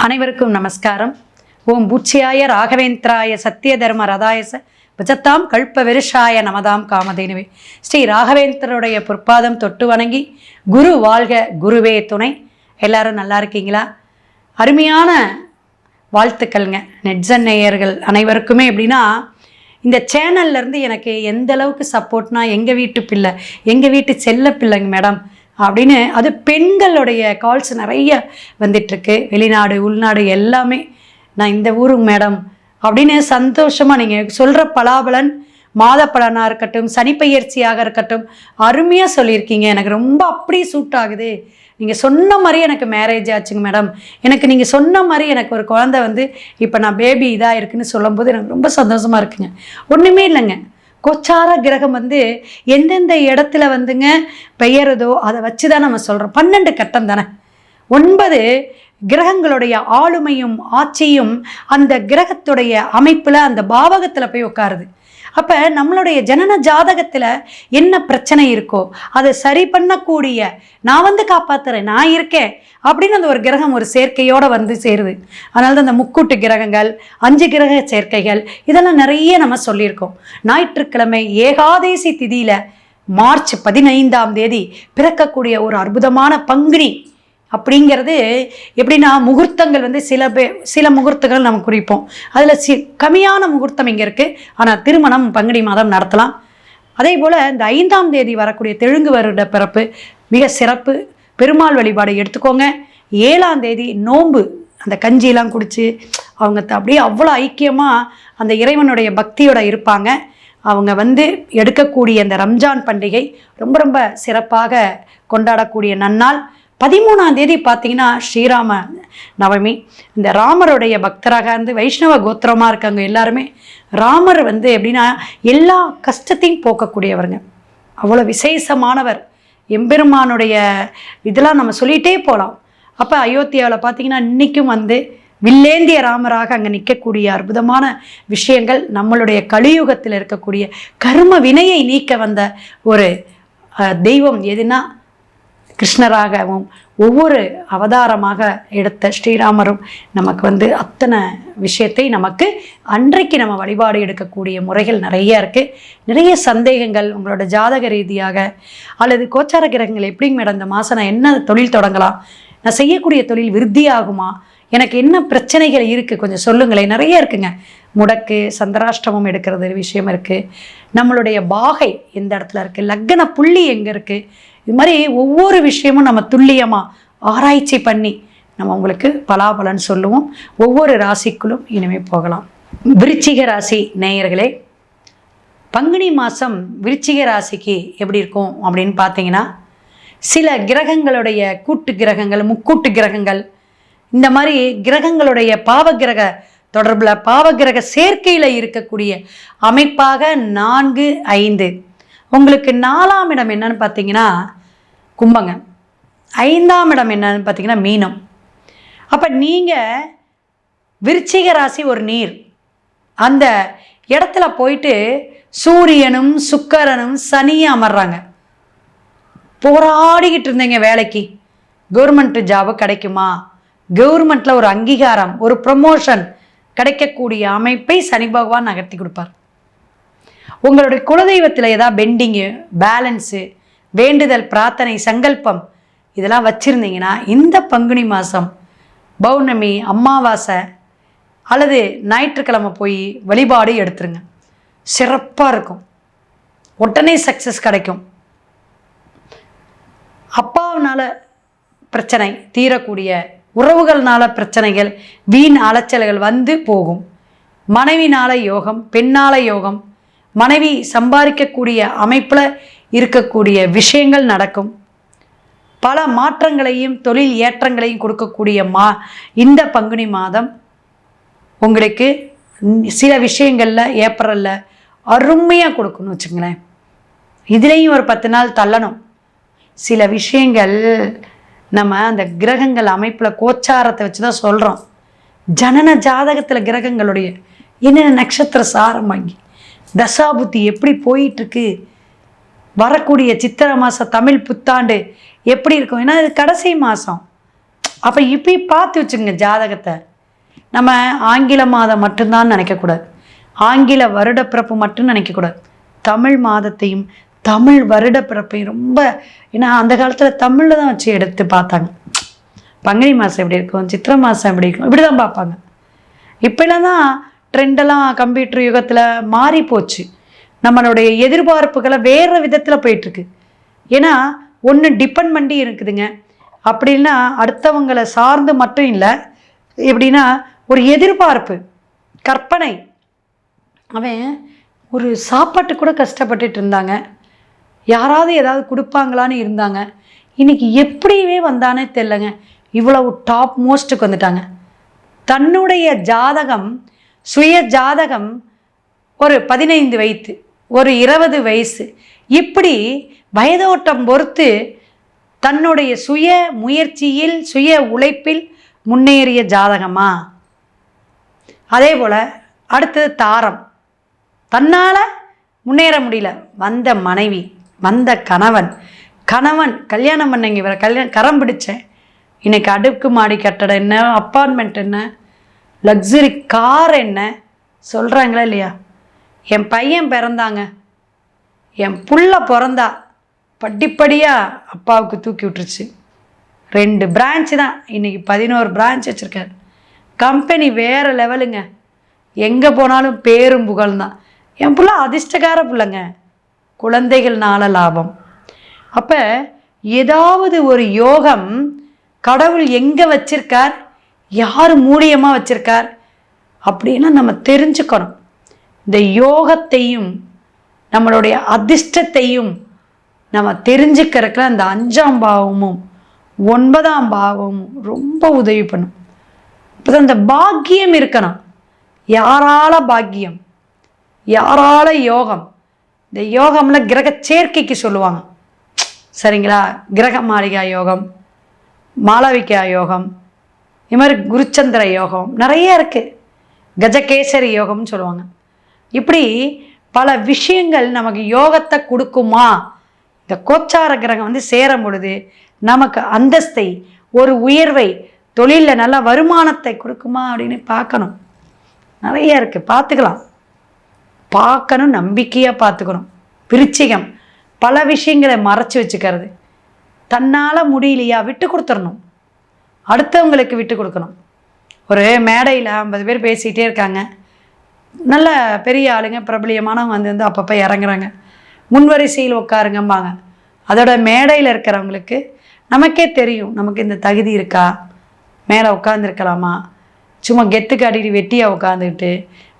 அனைவருக்கும் நமஸ்காரம். ஓம் பூச்சியாய ராகவேந்திராய சத்திய தர்ம ரதாயச விஜத்தாம் கல்ப விருஷாய நமதாம் காமதேனுவே. ஸ்ரீ ராகவேந்திரருடைய பொற்பாதம் தொட்டு வணங்கி குரு வாழ்க குருவே துணை. எல்லாரும் நல்லா இருக்கீங்களா? அருமையான வாழ்த்துக்கள்ங்க நெட்சன் நேயர்கள் அனைவருக்குமே. எப்படின்னா, இந்த சேனல்லேருந்து எனக்கு எந்த அளவுக்கு சப்போர்ட்னா, எங்கள் வீட்டு பிள்ளை, எங்கள் வீட்டு செல்ல பிள்ளைங்க மேடம் அப்படின்னு, அது பெண்களுடைய கால்ஸ் நிறைய வந்துட்டுருக்கு. வெளிநாடு உள்நாடு எல்லாமே, நான் இந்த ஊருக்கு மேடம் அப்படின்னு சந்தோஷமாக நீங்கள் சொல்கிற பலாபலன், மாத பலனாக இருக்கட்டும், சனிப்பெயர்ச்சியாக இருக்கட்டும், அருமையாக சொல்லியிருக்கீங்க. எனக்கு ரொம்ப அப்படி சூட் ஆகுது. நீங்கள் சொன்ன மாதிரி எனக்கு மேரேஜ் ஆச்சுங்க மேடம், எனக்கு நீங்கள் சொன்ன மாதிரி எனக்கு ஒரு குழந்தை வந்து இப்போ நான் பேபி இதாக இருக்குன்னு சொல்லும்போது எனக்கு ரொம்ப சந்தோஷமாக இருக்குங்க. ஒன்றுமே இல்லைங்க, கோச்சார கிரகம் வந்து எந்தெந்த இடத்துல வந்துங்க பெயருதோ அதை வச்சு தான் நம்ம சொல்கிறோம். 12 கட்டம் தானே, 9 கிரகங்களுடைய ஆளுமையும் ஆட்சியும் அந்த கிரகத்துடைய அமைப்பில் அந்த பாவகத்தில் போய் உட்காருது. அப்போ நம்மளுடைய ஜனன ஜாதகத்தில் என்ன பிரச்சனை இருக்கோ அதை சரி பண்ணக்கூடிய, நான் வந்து காப்பாற்றுறேன், நான் இருக்கேன் அப்படின்னு அந்த ஒரு கிரகம் ஒரு சேர்க்கையோடு வந்து சேருது. அதனால தான் அந்த முக்கூட்டு கிரகங்கள், 5 கிரக சேர்க்கைகள், இதெல்லாம் நிறைய நம்ம சொல்லியிருக்கோம். ஞாயிற்றுக்கிழமை ஏகாதேசி திதியில் மார்ச் 15ஆம் தேதி பிறக்கக்கூடிய ஒரு அற்புதமான பங்குனி அப்படிங்கிறது எப்படின்னா, முகூர்த்தங்கள் வந்து சில முகூர்த்தங்கள் நம்ம குறிப்போம். அதில் கம்மியான முகூர்த்தம் இங்கே இருக்குது. ஆனால் திருமணம் பங்குனி மாதம் நடத்தலாம். அதே போல் இந்த 5ஆம் தேதி வரக்கூடிய தெலுங்கு வருட பிறப்பு மிக சிறப்பு. பெருமாள் வழிபாடு எடுத்துக்கோங்க. 7ஆம் தேதி நோன்பு, அந்த கஞ்சியெல்லாம் குடித்து அவங்க அப்படியே அவ்வளோ ஐக்கியமாக அந்த இறைவனுடைய பக்தியோடு இருப்பாங்க. அவங்க வந்து எடுக்கக்கூடிய அந்த ரம்ஜான் பண்டிகை ரொம்ப ரொம்ப சிறப்பாக கொண்டாடக்கூடிய நன்னாள். 13ஆம் தேதி பார்த்தீங்கன்னா ஸ்ரீராம நவமி. இந்த ராமருடைய பக்தராக இருந்து வைஷ்ணவ கோத்திரமாக இருக்காங்க எல்லாருமே. ராமர் வந்து எப்படின்னா எல்லா கஷ்டத்தையும் போக்கக்கூடியவருங்க, அவ்வளோ விசேஷமானவர். எம்பெருமானுடைய இதெல்லாம் நம்ம சொல்லிகிட்டே போகலாம். அப்போ அயோத்தியாவில் பார்த்தீங்கன்னா இன்றைக்கும் வந்து வில்லேந்திய ராமராக அங்கே நிற்கக்கூடிய அற்புதமான விஷயங்கள், நம்மளுடைய கலியுகத்தில் இருக்கக்கூடிய கர்ம வினையை நீக்க வந்த ஒரு தெய்வம் எதுனா கிருஷ்ணராகவும் ஒவ்வொரு அவதாரமாக எடுத்த ஸ்ரீராமரும் நமக்கு வந்து அத்தனை விஷயத்தை நமக்கு அன்றைக்கு நம்ம வழிபாடு எடுக்கக்கூடிய முறைகள் நிறைய இருக்குது. நிறைய சந்தேகங்கள் உங்களோட ஜாதக ரீதியாக அல்லது கோச்சார கிரகங்கள் எப்படிங்க மேடம் இந்த மாதம் நான் என்ன தொழில் தொடங்கலாம், நான் செய்யக்கூடிய தொழில் விருத்தியாகுமா, எனக்கு என்ன பிரச்சனைகள் இருக்குது கொஞ்சம் சொல்லுங்களேன். நிறைய இருக்குங்க. முடக்கு, சந்திராஷ்டமம் எடுக்கிறது விஷயம் இருக்குது, நம்மளுடைய பாகை எந்த இடத்துல இருக்குது, லக்ன புள்ளி எங்கே இருக்குது, இது மாதிரி ஒவ்வொரு விஷயமும் நம்ம துல்லியமாக ஆராய்ச்சி பண்ணி நம்ம உங்களுக்கு பலாபலன் சொல்லுவோம். ஒவ்வொரு ராசிக்குள்ளும் இனிமேல் போகலாம். விருச்சிக ராசி நேயர்களே, பங்குனி மாதம் விருச்சிக ராசிக்கு எப்படி இருக்கும் அப்படின்னு பார்த்தீங்கன்னா, சில கிரகங்களுடைய கூட்டு கிரகங்கள், முக்கூட்டு கிரகங்கள், இந்த மாதிரி கிரகங்களுடைய பாவகிரக தொடர்பில், பாவகிரக சேர்க்கையில் இருக்கக்கூடிய அமைப்பாக 4, 5. உங்களுக்கு 4ஆம் இடம் என்னன்னு பார்த்தீங்கன்னா கும்பங்க, 5ஆம் இடம் என்னன்னு பார்த்தீங்கன்னா மீனம். அப்போ நீங்கள் விருச்சிக ராசி ஒரு நீர், அந்த இடத்துல போயிட்டு சூரியனும் சுக்கிரனும் சனியும் அமர்றாங்க. போராடிக்கிட்டு இருந்தீங்க வேலைக்கு, கவர்மெண்ட் ஜாபு கிடைக்குமா, கவர்மெண்ட்டில் ஒரு அங்கீகாரம், ஒரு ப்ரமோஷன் கிடைக்கக்கூடிய அமைப்பை சனி பகவான் நகர்த்தி கொடுப்பார். உங்களுடைய குலதெய்வத்தில் ஏதாவது பெண்டிங்கு, பேலன்ஸு, வேண்டுதல், பிரார்த்தனை, சங்கல்பம் இதெல்லாம் வச்சுருந்தீங்கன்னா இந்த பங்குனி மாதம் பௌர்ணமி, அமாவாசை அல்லது ஞாயிற்றுக்கிழமை போய் வழிபாடு எடுத்துருங்க. சிறப்பாக இருக்கும், உடனே சக்ஸஸ் கிடைக்கும். அப்பாவினால பிரச்சனை தீரக்கூடிய, உறவுகள்னால பிரச்சனைகள், வீண் அலைச்சல்கள் வந்து போகும். மனைவினால யோகம், பெண்ணால யோகம், மனைவி சம்பாதிக்கக்கூடிய அமைப்பில் இருக்கக்கூடிய விஷயங்கள் நடக்கும். பல மாற்றங்களையும் தொழில் ஏற்றங்களையும் கொடுக்கக்கூடிய இந்த பங்குனி மாதம் உங்களுக்கு சில விஷயங்களில் ஏப்ரலில் அருமையாக கொடுக்கணும்னு வச்சுங்களேன். இதுலேயும் ஒரு 10 நாள் தள்ளணும். சில விஷயங்கள் நம்ம அந்த கிரகங்கள் அமைப்பில் கோச்சாரத்தை வச்சு தான் சொல்கிறோம். ஜனன ஜாதகத்தில் கிரகங்களுடைய என்னென்ன நட்சத்திர சாரம் வாங்கி தசாபுத்தி எப்படி போயிட்டுருக்கு, வரக்கூடிய சித்திரை மாதம் தமிழ் புத்தாண்டு எப்படி இருக்கும். ஏன்னா இது கடைசி மாதம், அப்போ இப்படி பார்த்து வச்சுங்க ஜாதகத்தை. நம்ம ஆங்கில மாதம் மட்டும்தான் நினைக்கக்கூடாது, ஆங்கில வருடப்பிறப்பு மட்டும் நினைக்கக்கூடாது. தமிழ் மாதத்தையும் தமிழ் வருடப்பிறப்பையும் ரொம்ப, ஏன்னா அந்த காலத்தில் தமிழில் தான் வச்சு எடுத்து பார்த்தாங்க. பங்குனி மாதம் எப்படி இருக்கும், சித்திரை மாதம் எப்படி இருக்கும், இப்படி தான் பார்ப்பாங்க. இப்போலாம் தான் ட்ரெண்டெல்லாம் கம்ப்யூட்டர் யுகத்தில் மாறி போச்சு. நம்மளுடைய எதிர்பார்ப்புகளை வேறு விதத்தில் போயிட்டுருக்கு. ஏன்னா ஒன்று டிபெண்ட் பண்ணி இருக்குதுங்க. அப்படின்னா அடுத்தவங்களை சார்ந்து மட்டும் இல்லை, எப்படின்னா ஒரு எதிர்பார்ப்பு, கற்பனை. அவன் ஒரு சாப்பாட்டு கூட கஷ்டப்பட்டுட்டு இருந்தாங்க, யாராவது ஏதாவது கொடுப்பாங்களான்னு இருந்தாங்க. இன்றைக்கி எப்படியே வந்தானே தெரிலங்க, இவ்வளவு டாப் மோஸ்ட்டுக்கு வந்துட்டாங்க. தன்னுடைய ஜாதகம், சுய ஜாதகம் ஒரு 15 வயது, ஒரு 20 வயசு, இப்படி வயதோட்டம் பொறுத்து தன்னுடைய சுய முயற்சியில் சுய உழைப்பில் முன்னேறிய ஜாதகமா? அதே போல் அடுத்தது தாரம், தன்னால் முன்னேற முடியல, வந்த மனைவி, வந்த கணவன், கணவன் கல்யாணம் பண்ணங்க, இவரை கரம் பிடிச்சேன், இன்னைக்கு அடுக்கு மாடி கட்டடம் என்ன, அப்பார்ட்மெண்ட் என்ன, லக்ஸுரி கார் என்ன சொல்கிறாங்களா இல்லையா? என் பையன் பிறந்தாங்க, என் புள்ள பிறந்தா, படிப்படியாக அப்பாவுக்கு தூக்கி விட்டுருச்சு. 2 பிரான்ச்சு தான், இன்றைக்கி 11 பிரான்ச் வச்சுருக்காரு. கம்பெனி வேறு லெவலுங்க, எங்கே போனாலும் பேரும் புகழ் தான். என் புள்ள அதிர்ஷ்டக்கார பிள்ளைங்க, குழந்தைகள்னால லாபம். அப்போ ஏதாவது ஒரு யோகம் கடவுள் எங்கே வச்சிருக்கார், யார் மூலியமாக வச்சிருக்கார் அப்படின்னா நம்ம தெரிஞ்சுக்கணும். இந்த யோகத்தையும் நம்மளுடைய அதிர்ஷ்டத்தையும் நம்ம தெரிஞ்சுக்கிறதுக்குள்ள அந்த 5ஆம் பாவமும் 9ஆம் பாவமும் ரொம்ப உதவி பண்ணும். அப்போ அந்த பாக்கியம் இருக்கணும். யாரால பாக்கியம், யாரால யோகம்? இந்த யோகம்ல கிரக சேர்க்கைக்கு சொல்லுவாங்க, சரிங்களா? கிரக மாளிகா யோகம், மாளவிகா யோகம், இது மாதிரி குருச்சந்திர யோகம் நிறைய இருக்குது, கஜகேசரி யோகம்னு சொல்லுவாங்க. இப்படி பல விஷயங்கள் நமக்கு யோகத்தை கொடுக்குமா? இந்த கோச்சார கிரகம் சேரும் பொழுது நமக்கு அந்தஸ்தை, ஒரு உயர்வை, தொழிலில் நல்ல வருமானத்தை கொடுக்குமா அப்படின்னு பார்க்கணும். நிறைய இருக்குது, பார்த்துக்கலாம், பார்க்கணும், நம்பிக்கையாக பார்த்துக்கணும். விருச்சிகம் பல விஷயங்களை மறைச்சி வச்சுக்கிறது, தன்னால் முடியலையா விட்டு கொடுத்துடணும், அடுத்தவங்களுக்கு விட்டு கொடுக்கணும். ஒரு மேடையில் 50 பேர் பேசிகிட்டே இருக்காங்க, நல்ல பெரிய ஆளுங்க பிரபலியமானவங்க வந்து அப்பப்போ இறங்குறாங்க, முன்வரிசையில் உட்காருங்கம்பாங்க. அதோட மேடையில் இருக்கிறவங்களுக்கு நமக்கே தெரியும், நமக்கு இந்த தகுதி இருக்கா, மேலே உட்காந்துருக்கலாமா, சும்மா கெத்து காட்டிட்டு வெட்டியாக உட்காந்துக்கிட்டு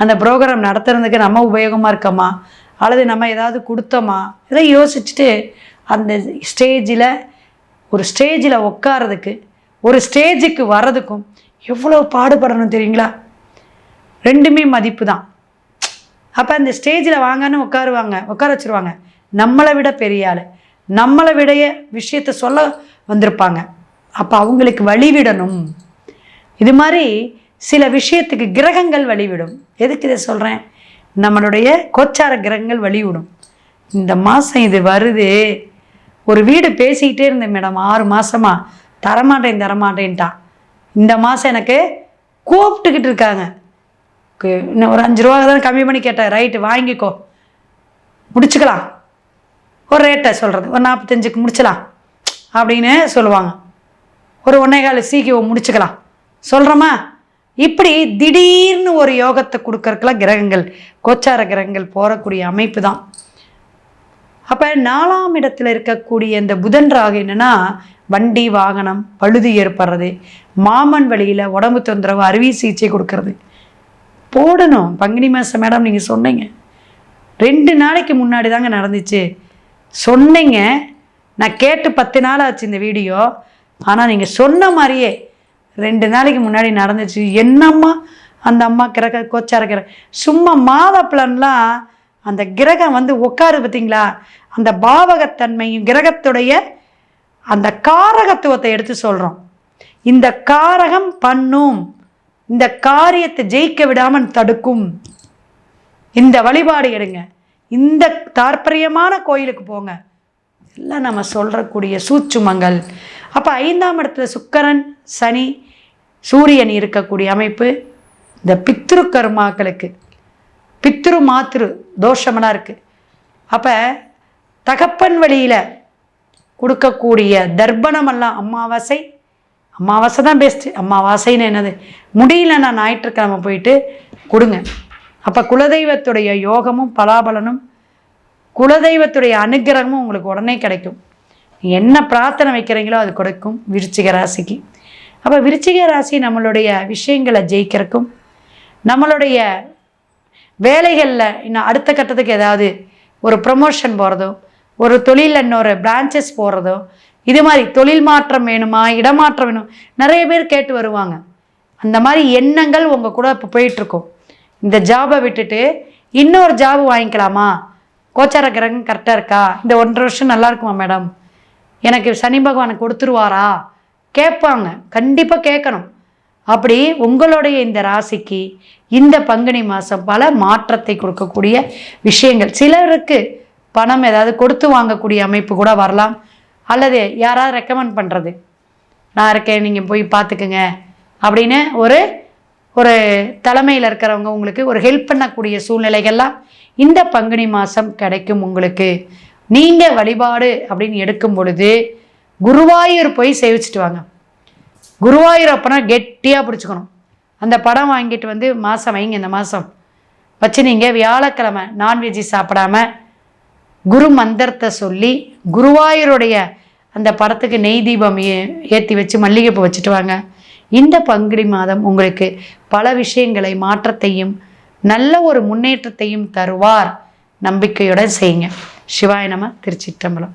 அந்த ப்ரோக்ராம் நடத்துறதுக்கு நம்ம உபயோகமாக இருக்கோமா, அல்லது நம்ம ஏதாவது கொடுத்தோமா, இதை யோசிச்சுட்டு அந்த ஸ்டேஜில், ஒரு ஸ்டேஜில் உட்காரதுக்கு, ஒரு ஸ்டேஜுக்கு வர்றதுக்கும் எவ்வளோ பாடுபடணும் தெரியுங்களா? 2மே மதிப்பு தான். அப்போ அந்த ஸ்டேஜில் வாங்கன்னு உட்கார வச்சுருவாங்க, நம்மளை விட பெரிய ஆள், நம்மளை விடைய விஷயத்தை சொல்ல வந்திருப்பாங்க. அப்போ அவங்களுக்கு வழிவிடணும். இது மாதிரி சில விஷயத்துக்கு கிரகங்கள் வழிவிடும். எதுக்கு இதை சொல்கிறேன்? நம்மளுடைய கோச்சார கிரகங்கள் வழிவிடும். இந்த மாதம் இது வருது, ஒரு வீடு பேசிக்கிட்டே இருந்தேன் மேடம், 6 மாதமா தரமாட்டேன்ட்டான். இந்த மாதம் எனக்கு கூப்பிட்டுக்கிட்டு இருக்காங்க, இன்னும் ஒரு 5 ரூபா தான் கம்மி பண்ணி கேட்டேன், ரைட்டு வாங்கிக்கோ, முடிச்சுக்கலாம், ஒரு ரேட்டை சொல்கிறது, ஒரு 45க்கு முடிச்சலாம் அப்படின்னு சொல்லுவாங்க, ஒரு 1.25 சீக்கிரம் முடிச்சுக்கலாம் சொல்கிறோமா? இப்படி திடீர்னு ஒரு யோகத்தை கொடுக்கறதுக்கெல்லாம் கிரகங்கள், கோச்சார கிரகங்கள் போகக்கூடிய அமைப்பு தான். அப்போ 4ஆம் இடத்துல இருக்கக்கூடிய இந்த புதன் ராகு என்னென்னா, வண்டி வாகனம் பழுது ஏற்படுறது, மாமன் வழியில் உடம்பு தொந்தரவு, அறுவை சிகிச்சை கொடுக்கறது போடணும். பங்குனி மாதம் மேடம் நீங்கள் சொன்னீங்க, 2 நாளைக்கு முன்னாடி தாங்க நடந்துச்சு சொன்னீங்க, நான் கேட்டு 10 நாள் ஆச்சு இந்த வீடியோ. ஆனால் நீங்கள் சொன்ன மாதிரியே 2 நாளைக்கு முன்னாடி நடந்துச்சு. என்னம்மா அந்த அம்மா கிரக கோச்சார கிரகம், சும்மா மாத பலன்லாம் அந்த கிரகம் உட்காரு பார்த்தீங்களா, அந்த பாவகத்தன்மையும் கிரகத்துடைய அந்த காரகத்துவத்தை எடுத்து சொல்கிறோம். இந்த காரகம் பண்ணும், இந்த காரியத்தை ஜெயிக்க விடாமல் தடுக்கும். இந்த வழிபாடு எடுங்க, இந்த தாற்பயமான கோயிலுக்கு போங்க, எல்லாம் நம்ம சொல்கிறக்கூடிய சூட்சுமங்கள். அப்போ 5ஆம் இடத்துல சுக்கிரன் சனி சூரியன் இருக்கக்கூடிய அமைப்பு இந்த பித்ரு கர்மாக்களுக்கு பித்ரு மாத்ரு தோஷமெல்லாம் இருக்குது. அப்போ தகப்பன் வழியில் கொடுக்கக்கூடிய தர்ப்பணமெல்லாம் அமாவாசை தான் பெஸ்ட்டு. அமாவாசைன்னு என்னது, முடியலன்னா ஞாயிற்றுக்கிழமை போயிட்டு கொடுங்க. அப்போ குலதெய்வத்துடைய யோகமும் பலாபலனும் குலதெய்வத்துடைய அனுகிரகமும் உங்களுக்கு உடனே கிடைக்கும். என்ன பிரார்த்தனை வைக்கிறீங்களோ அது கொடுக்கும் விருச்சிக ராசிக்கு. அப்போ விருச்சிக ராசி நம்மளுடைய விஷயங்களை ஜெயிக்கிறதுக்கும், நம்மளுடைய வேலைகளில் இன்னும் அடுத்த கட்டத்துக்கு ஏதாவது ஒரு ப்ரமோஷன் போகிறதோ, ஒரு தொழிலில் இன்னொரு பிரான்ச்சஸ் போகிறதோ, இது மாதிரி தொழில் மாற்றம் வேணுமா, இடமாற்றம் வேணும், நிறைய பேர் கேட்டு வருவாங்க. அந்த மாதிரி எண்ணங்கள் உங்கள் கூட இப்போ போயிட்டுருக்கோம். இந்த ஜாபை விட்டுட்டு இன்னொரு ஜாப் வாங்கிக்கலாமா, கோச்சார கிரகம் கரெக்டாக இருக்கா, இந்த 1.5 வருஷம் நல்லா இருக்குமா மேடம், எனக்கு சனி பகவானை கொடுத்துருவாரா கேட்பாங்க. கண்டிப்பாக கேட்கணும். அப்படி உங்களுடைய இந்த ராசிக்கு இந்த பங்குனி மாதம் பல மாற்றத்தை கொடுக்கக்கூடிய விஷயங்கள். சிலருக்கு பணம் ஏதாவது கொடுத்து வாங்கக்கூடிய அமைப்பு கூட வரலாம், அல்லது யாராவது ரெக்கமெண்ட் பண்ணுறது, நான் இருக்கேன் நீங்கள் போய் பார்த்துக்குங்க அப்படின்னு ஒரு தலைமையில் இருக்கிறவங்க உங்களுக்கு ஒரு ஹெல்ப் பண்ணக்கூடிய சூழ்நிலைகள்லாம் இந்த பங்குனி மாதம் கிடைக்கும் உங்களுக்கு. நீங்கள் வழிபாடு அப்படின்னு எடுக்கும் பொழுது குருவாயூர் போய் சேவிச்சுட்டு வாங்க. குருவாயூர் அப்போனா கெட்டியாக பிடிச்சிக்கணும். அந்த படம் வாங்கிட்டு வந்து மாதம் வைங்க. இந்த மாதம் வச்சு நீங்கள் வியாழக்கிழமை நான்வெஜ்ஜி சாப்பிடாம குரு மந்திரத்தை சொல்லி குருவாயூருடைய அந்த படத்துக்கு நெய் தீபம் ஏற்றி வச்சு மல்லிகைப்பூ வச்சுட்டு வாங்க. இந்த பங்குனி மாதம் உங்களுக்கு பல விஷயங்களை மாற்றத்தையும் நல்ல ஒரு முன்னேற்றத்தையும் தருவார். நம்பிக்கையுடன் செய்யுங்க. சிவாய நம. திருச்சிற்றம்பலம்.